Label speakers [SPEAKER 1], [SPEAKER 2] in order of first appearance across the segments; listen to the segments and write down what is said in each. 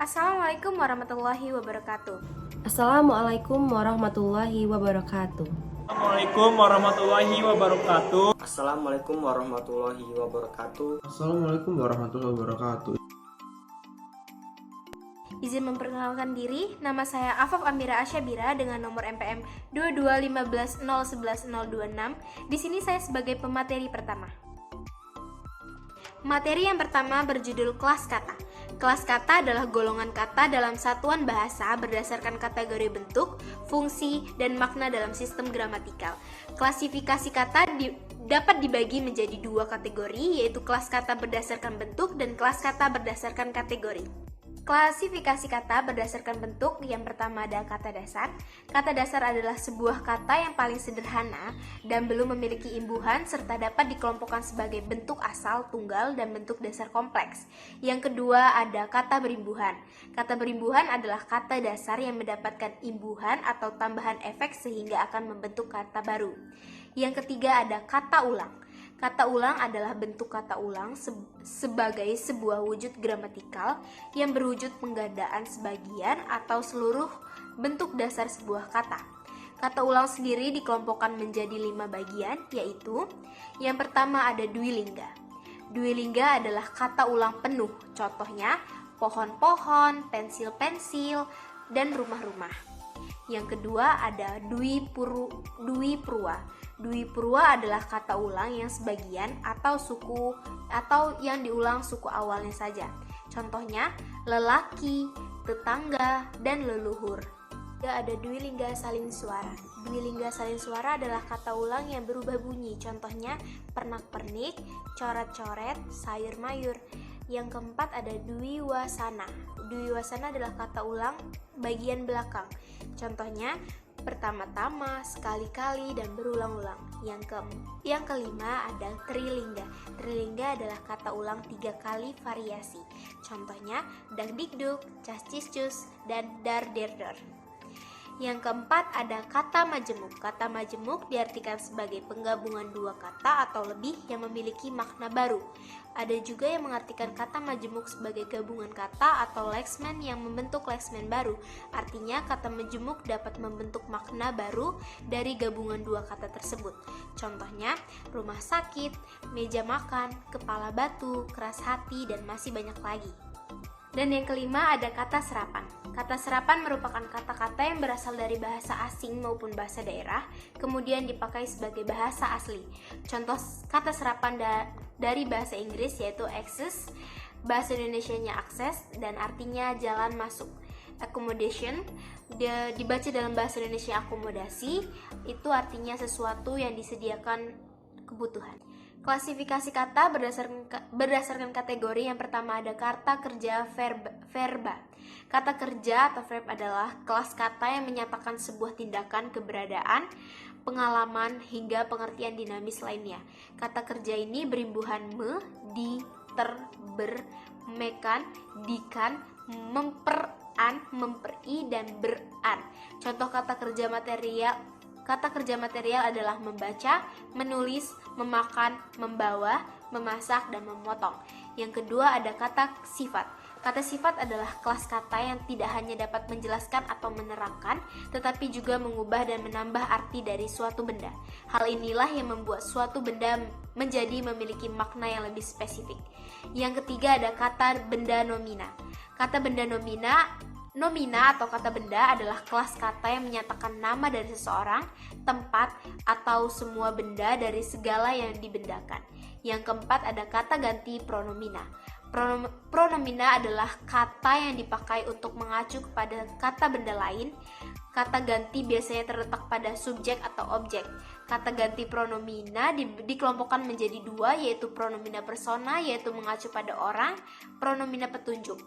[SPEAKER 1] Assalamualaikum warahmatullahi wabarakatuh.
[SPEAKER 2] Assalamualaikum warahmatullahi wabarakatuh.
[SPEAKER 3] Assalamualaikum warahmatullahi wabarakatuh.
[SPEAKER 4] Assalamualaikum warahmatullahi wabarakatuh.
[SPEAKER 5] Assalamualaikum warahmatullahi wabarakatuh.
[SPEAKER 1] Izin memperkenalkan diri, nama saya Afaf Amira Asyabira dengan nomor MPM 22150111026. Di sini saya sebagai pemateri pertama. Materi yang pertama berjudul kelas kata. Kelas kata adalah golongan kata dalam satuan bahasa berdasarkan kategori bentuk, fungsi, dan makna dalam sistem gramatikal. Klasifikasi kata dapat dibagi menjadi dua kategori, yaitu kelas kata berdasarkan bentuk dan kelas kata berdasarkan kategori. Klasifikasi kata berdasarkan bentuk, yang pertama ada kata dasar. Kata dasar adalah sebuah kata yang paling sederhana dan belum memiliki imbuhan serta dapat dikelompokkan sebagai bentuk asal, tunggal, dan bentuk dasar kompleks. Yang kedua ada kata berimbuhan. Kata berimbuhan adalah kata dasar yang mendapatkan imbuhan atau tambahan efek sehingga akan membentuk kata baru. Yang ketiga ada kata ulang. Kata ulang adalah bentuk kata ulang sebagai sebuah wujud gramatikal yang berwujud penggandaan sebagian atau seluruh bentuk dasar sebuah kata. Kata ulang sendiri dikelompokkan menjadi 5 bagian, yaitu yang pertama ada dwilingga. Dwilingga adalah kata ulang penuh, contohnya pohon-pohon, pensil-pensil, dan rumah-rumah. Yang kedua ada dwipurwa. Dwipurwa adalah kata ulang yang sebagian atau yang diulang suku awalnya saja. Contohnya lelaki, tetangga, dan leluhur. Ada dwilingga salin suara. Dwilingga salin suara adalah kata ulang yang berubah bunyi. Contohnya pernak-pernik, coret-coret, sayur-mayur. Yang keempat ada dwiwasana. Dwiwasana adalah kata ulang bagian belakang. Contohnya pertama-tama, sekali-kali, dan berulang-ulang. Yang kelima ada trilingga. Trilingga adalah kata ulang 3 kali variasi. Contohnya dagdikduk, cas-cis-cus, dan dar-der-der. Yang keempat ada kata majemuk. Kata majemuk diartikan sebagai penggabungan dua kata atau lebih yang memiliki makna baru. Ada juga yang mengartikan kata majemuk sebagai gabungan kata atau lexeme yang membentuk lexeme baru. Artinya kata majemuk dapat membentuk makna baru dari gabungan dua kata tersebut. Contohnya rumah sakit, meja makan, kepala batu, keras hati, dan masih banyak lagi. Dan yang kelima ada kata serapan. Kata serapan merupakan kata-kata yang berasal dari bahasa asing maupun bahasa daerah, kemudian dipakai sebagai bahasa asli. Contoh kata serapan dari bahasa Inggris yaitu access, bahasa Indonesianya akses, dan artinya jalan masuk. Accommodation dibaca dalam bahasa Indonesia akomodasi, itu artinya sesuatu yang disediakan kebutuhan. Klasifikasi kata berdasarkan kategori. Yang pertama ada kata kerja verba. Kata kerja atau verb adalah kelas kata yang menyatakan sebuah tindakan, keberadaan, pengalaman, hingga pengertian dinamis lainnya. Kata kerja ini berimbuhan me, di, ter, ber, mekan, dikan, memperan, memperi, dan beran. Contoh kata kerja material adalah membaca, menulis, memakan, membawa, memasak, dan memotong. Yang kedua ada kata sifat. Kata sifat adalah kelas kata yang tidak hanya dapat menjelaskan atau menerangkan, tetapi juga mengubah dan menambah arti dari suatu benda. Hal inilah yang membuat suatu benda menjadi memiliki makna yang lebih spesifik. Yang ketiga ada kata benda nomina. Kata benda nomina atau kata benda adalah kelas kata yang menyatakan nama dari seseorang, tempat, atau semua benda dari segala yang dibendakan. Yang keempat ada kata ganti pronomina. Pronomina adalah kata yang dipakai untuk mengacu kepada kata benda lain. Kata ganti biasanya terletak pada subjek atau objek. Kata ganti pronomina dikelompokkan menjadi dua, yaitu pronomina persona, yaitu mengacu pada orang, pronomina petunjuk.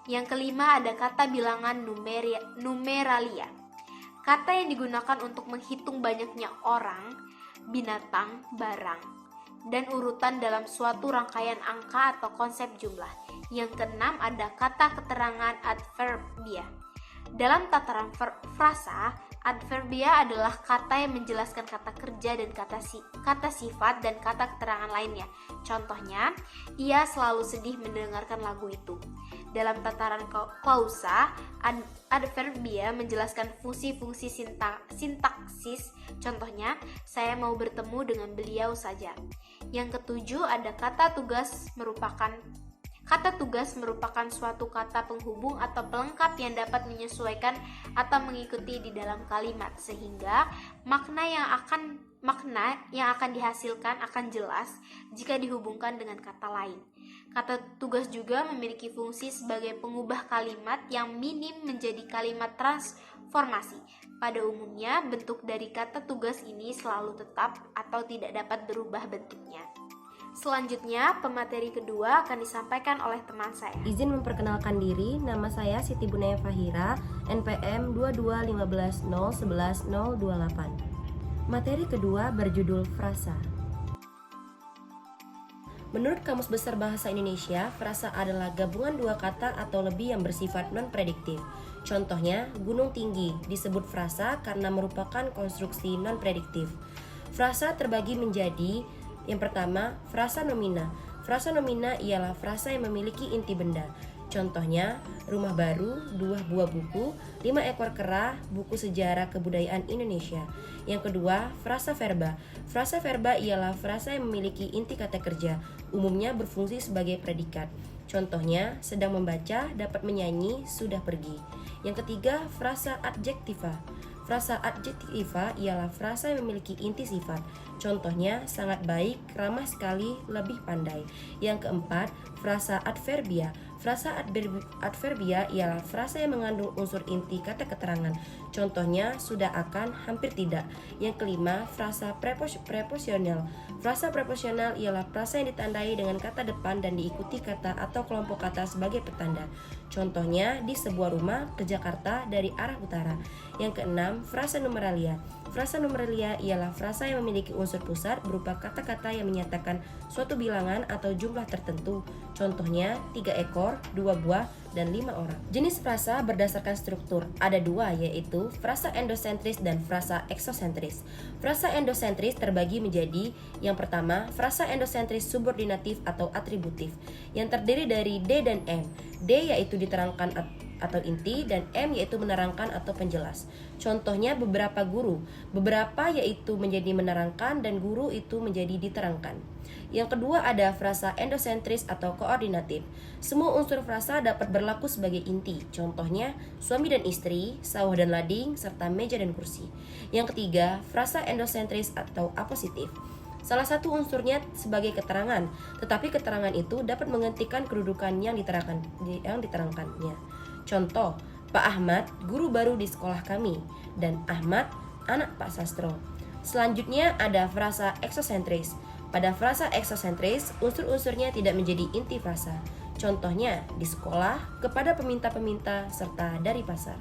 [SPEAKER 1] Yang kelima ada kata bilangan numeralia. Kata yang digunakan untuk menghitung banyaknya orang, binatang, barang, dan urutan dalam suatu rangkaian angka atau konsep jumlah. Yang keenam ada kata keterangan adverbia. Dalam tataran frasa, Adverbia adalah kata yang menjelaskan kata kerja dan kata sifat dan kata keterangan lainnya. Contohnya, ia selalu sedih mendengarkan lagu itu. Dalam tataran klausa, adverbia menjelaskan fungsi-fungsi sintaksis. Contohnya, saya mau bertemu dengan beliau saja. Yang ketujuh, ada kata tugas merupakan suatu kata penghubung atau pelengkap yang dapat menyesuaikan atau mengikuti di dalam kalimat, sehingga makna yang akan dihasilkan akan jelas jika dihubungkan dengan kata lain. Kata tugas juga memiliki fungsi sebagai pengubah kalimat yang minim menjadi kalimat transformasi. Pada umumnya, bentuk dari kata tugas ini selalu tetap atau tidak dapat berubah bentuknya. Selanjutnya, pemateri kedua akan disampaikan oleh teman saya.
[SPEAKER 2] Izin memperkenalkan diri, nama saya Siti Bunaya Fahira, NPM 22510110028. Materi kedua berjudul frasa. Menurut Kamus Besar Bahasa Indonesia, frasa adalah gabungan dua kata atau lebih yang bersifat non-prediktif. Contohnya, gunung tinggi disebut frasa karena merupakan konstruksi non-prediktif. Frasa terbagi menjadi: yang pertama, frasa nomina. Frasa nomina ialah frasa yang memiliki inti benda. Contohnya, rumah baru, 2 buah buku, 5 ekor kera, buku sejarah kebudayaan Indonesia. Yang kedua, frasa verba. Frasa verba ialah frasa yang memiliki inti kata kerja, umumnya berfungsi sebagai predikat. Contohnya, sedang membaca, dapat menyanyi, sudah pergi. Yang ketiga, frasa adjektiva. Frasa adjektiva ialah frasa yang memiliki inti sifat. Contohnya, sangat baik, ramah sekali, lebih pandai. Yang keempat, frasa adverbia. Frasa adverbia ialah frasa yang mengandung unsur inti kata keterangan. Contohnya, sudah akan, hampir tidak. Yang kelima, frasa preposisional. Frasa preposisional ialah frasa yang ditandai dengan kata depan dan diikuti kata atau kelompok kata sebagai petanda. Contohnya, di sebuah rumah ke Jakarta dari arah utara. Yang keenam, frasa numeralia. Frasa numeralia ialah frasa yang memiliki unsur pusat berupa kata-kata yang menyatakan suatu bilangan atau jumlah tertentu. Contohnya, 3 ekor, 2 buah, dan 5 orang. Jenis frasa berdasarkan struktur ada 2, yaitu frasa endosentris dan frasa eksosentris. Frasa endosentris terbagi menjadi: yang pertama, frasa endosentris subordinatif atau atributif, yang terdiri dari D dan M. D yaitu diterangkan atau inti, dan M yaitu menerangkan atau penjelas. Contohnya beberapa guru, beberapa yaitu menjadi menerangkan dan guru itu menjadi diterangkan. Yang kedua ada frasa endosentris atau koordinatif. Semua unsur frasa dapat berlaku sebagai inti. Contohnya suami dan istri, sawah dan lading, serta meja dan kursi. Yang ketiga, frasa endosentris atau apositif. Salah satu unsurnya sebagai keterangan, tetapi keterangan itu dapat menghentikan kedudukan yang diterangkannya. Contoh, Pak Ahmad, guru baru di sekolah kami, dan Ahmad, anak Pak Sastro. Selanjutnya ada frasa eksosentris. Pada frasa eksosentris, unsur-unsurnya tidak menjadi inti frasa. Contohnya, di sekolah, kepada peminta-peminta, serta dari pasar.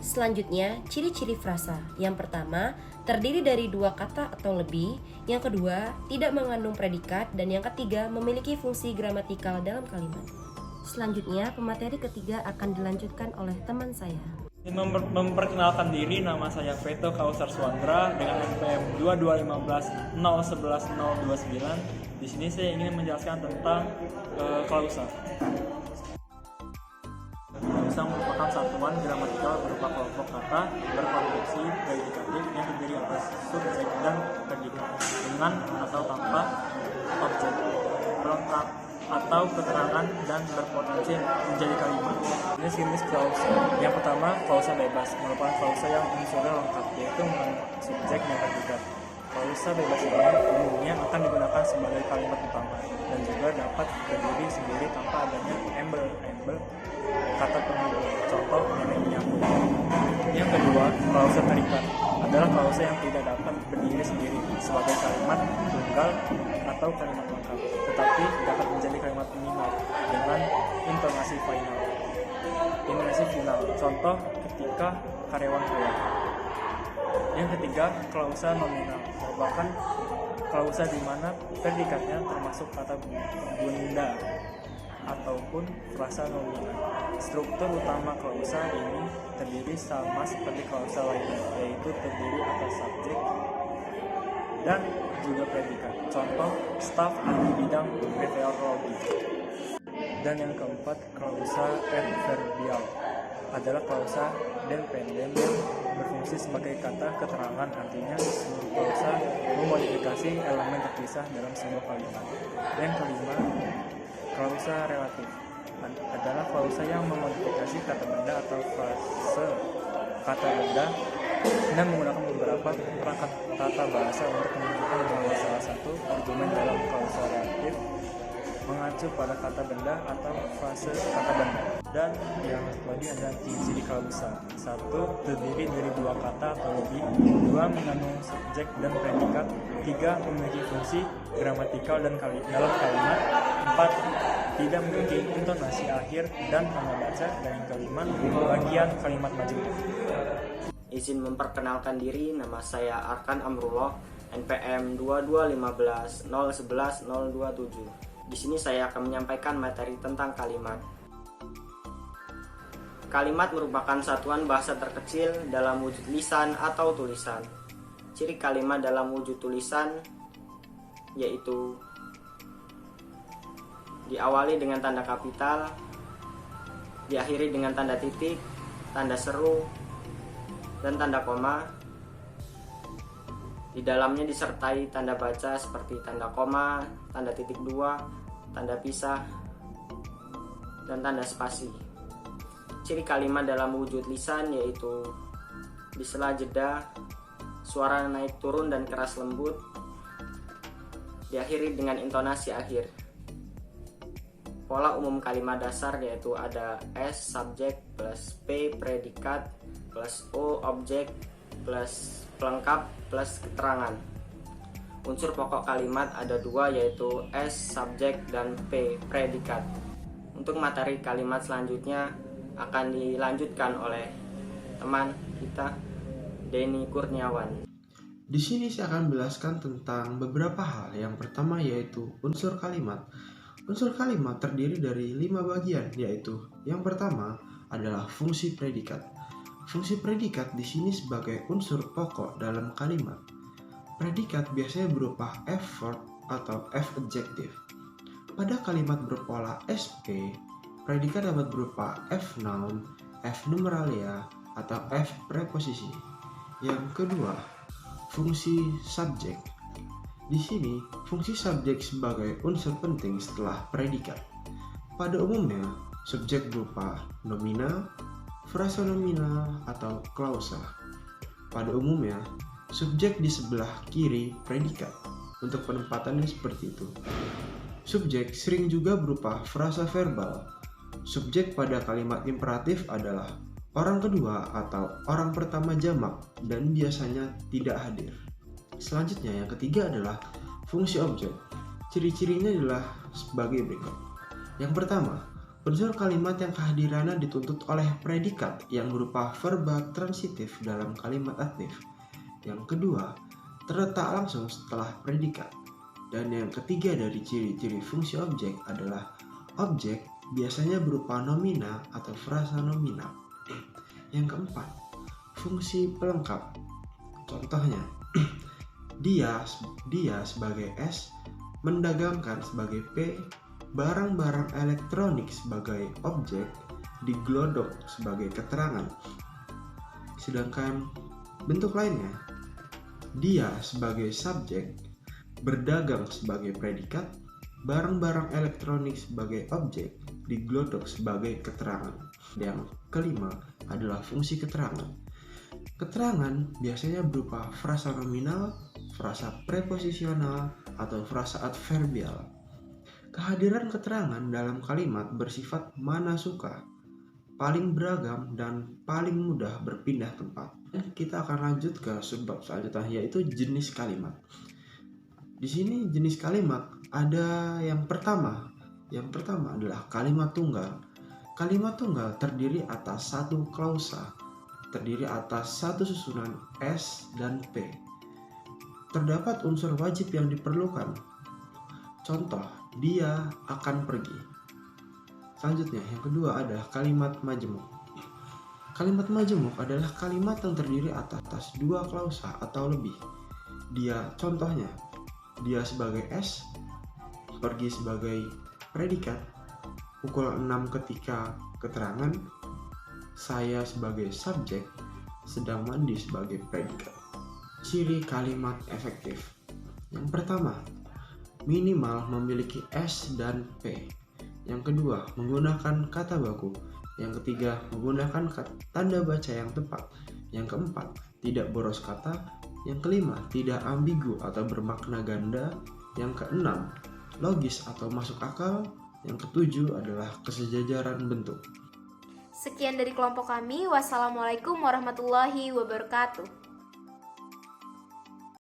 [SPEAKER 2] Selanjutnya, ciri-ciri frasa. Yang pertama, terdiri dari 2 kata atau lebih. Yang kedua, tidak mengandung predikat. Dan yang ketiga, memiliki fungsi gramatikal dalam kalimat. Selanjutnya, pemateri ketiga akan dilanjutkan oleh teman saya.
[SPEAKER 3] Memperkenalkan diri, nama saya Veto Kausar Swandra dengan NPM 22550110029. Di sini saya ingin menjelaskan tentang klausa. Klausa merupakan satuan gramatikal berupa kelompok kata berkonstruksi predikatif yang terdiri atas subjek dan predikat dengan atau tanpa objek, pelengkap atau keterangan, dan berpotensi menjadi kalimat. Jenis klausa. Yang pertama, klausa bebas merupakan klausa yang unsurnya lengkap, yaitu subjek dan predikat. Klausa bebas ini umumnya akan digunakan sebagai kalimat utama dan juga dapat berdiri sendiri tanpa adanya embel kata penghubung. Contoh, neneknya. Yang kedua, klausa terikat adalah klausa yang tidak dapat berdiri sendiri sebagai kalimat tunggal atau kalimat lengkap, tetapi dapat menjadi kalimat minimal dengan intonasi final. Contoh, ketika karyawan keluar. Yang ketiga, klausa nominal merupakan klausa di mana predikatnya termasuk kata bunda ataupun frasa nomina. Struktur utama klausa ini terdiri sama seperti klausa lainnya, yaitu terdiri atas subjek dan juga predikat. Contoh, staf ahli bidang meteorologi. Dan yang keempat, klausa adverbial adalah klausa dependen yang berfungsi sebagai kata keterangan, artinya seluruh klausa memodifikasi elemen terpisah dalam sebuah kalimat. Yang kelima, klausa relatif adalah klausa yang memodifikasi kata benda atau frase kata benda dan menggunakan beberapa perangkat tata bahasa untuk menunjukkan bahwa salah satu argumen dalam klausa relatif mengacu pada kata benda atau frase kata benda. Dan yang tadi ada ciri klausa. 1. Terdiri dari 2 kata atau lebih. 2. Mengandung subjek dan predikat. 3. Memiliki fungsi gramatikal dan dalam kalimat. 4. Tidak memiliki intonasi akhir dan tanda baca. Dan yang kelima, bagian kalimat maju.
[SPEAKER 4] Izin memperkenalkan diri, nama saya Arkan Amrullah, NPM 2215 011 027. Di sini saya akan menyampaikan materi tentang kalimat. Kalimat merupakan satuan bahasa terkecil dalam wujud lisan atau tulisan. Ciri kalimat dalam wujud tulisan yaitu diawali dengan tanda kapital, diakhiri dengan tanda titik, tanda seru, dan tanda koma. Di dalamnya disertai tanda baca seperti tanda koma, tanda titik 2, tanda pisah, dan tanda spasi. Ciri kalimat dalam wujud lisan yaitu di sela jeda, suara naik turun dan keras lembut, diakhiri dengan intonasi akhir. Pola umum kalimat dasar yaitu ada S subjek plus P predikat plus O objek plus pelengkap plus keterangan. Unsur pokok kalimat ada 2 yaitu S subjek dan P predikat. Untuk materi kalimat selanjutnya akan dilanjutkan oleh teman kita Denny Kurniawan.
[SPEAKER 5] Di sini saya akan menjelaskan tentang beberapa hal. Yang pertama yaitu unsur kalimat. Unsur kalimat terdiri dari 5 bagian, yaitu yang pertama adalah fungsi predikat. Fungsi predikat di sini sebagai unsur pokok dalam kalimat. Predikat biasanya berupa F verb atau F adjektif. Pada kalimat berpola SP, predikat dapat berupa F noun, F numeralia, atau F preposisi. Yang kedua, fungsi subjek. Di sini, fungsi subjek sebagai unsur penting setelah predikat. Pada umumnya, subjek berupa nomina, frasa nominal, atau klausa. Pada umumnya, subjek di sebelah kiri predikat. Untuk penempatannya seperti itu. Subjek sering juga berupa frasa verbal. Subjek pada kalimat imperatif adalah orang kedua atau orang pertama jamak dan biasanya tidak hadir. Selanjutnya yang ketiga adalah fungsi objek. Ciri-cirinya adalah sebagai berikut. Yang pertama, unsur kalimat yang kehadirannya dituntut oleh predikat yang berupa verba transitif dalam kalimat aktif. Yang kedua, terletak langsung setelah predikat. Dan yang ketiga dari ciri-ciri fungsi objek adalah objek biasanya berupa nomina atau frasa nominal. Yang keempat, fungsi pelengkap. Contohnya, dia sebagai S, mendagangkan sebagai P, barang-barang elektronik sebagai objek, diglodok sebagai keterangan. Sedangkan bentuk lainnya, dia sebagai subjek, berdagang sebagai predikat, barang-barang elektronik sebagai objek, diglodok sebagai keterangan. Yang kelima adalah fungsi keterangan. Keterangan biasanya berupa frasa nominal, frasa preposisional, atau frasa adverbial. Kehadiran keterangan dalam kalimat bersifat mana suka, paling beragam, dan paling mudah berpindah tempat. Kita akan lanjut ke subbab selanjutnya, yaitu jenis kalimat. Di sini jenis kalimat ada yang pertama. Yang pertama adalah kalimat tunggal. Kalimat tunggal terdiri atas satu klausa, terdiri atas satu susunan S dan P. Terdapat unsur wajib yang diperlukan. Contoh, dia akan pergi. Selanjutnya, yang kedua adalah kalimat majemuk. Kalimat majemuk adalah kalimat yang terdiri atas dua klausa atau lebih. Contohnya, dia sebagai S, pergi sebagai predikat, pukul 6 ketika keterangan, saya sebagai subjek, sedang mandi sebagai predikat. Ciri kalimat efektif. Yang pertama, minimal memiliki S dan P. Yang kedua, menggunakan kata baku. Yang ketiga, menggunakan tanda baca yang tepat. Yang keempat, tidak boros kata. Yang kelima, tidak ambigu atau bermakna ganda. Yang keenam, logis atau masuk akal. Yang ketujuh adalah kesejajaran bentuk.
[SPEAKER 1] Sekian dari kelompok kami. Wassalamualaikum warahmatullahi wabarakatuh.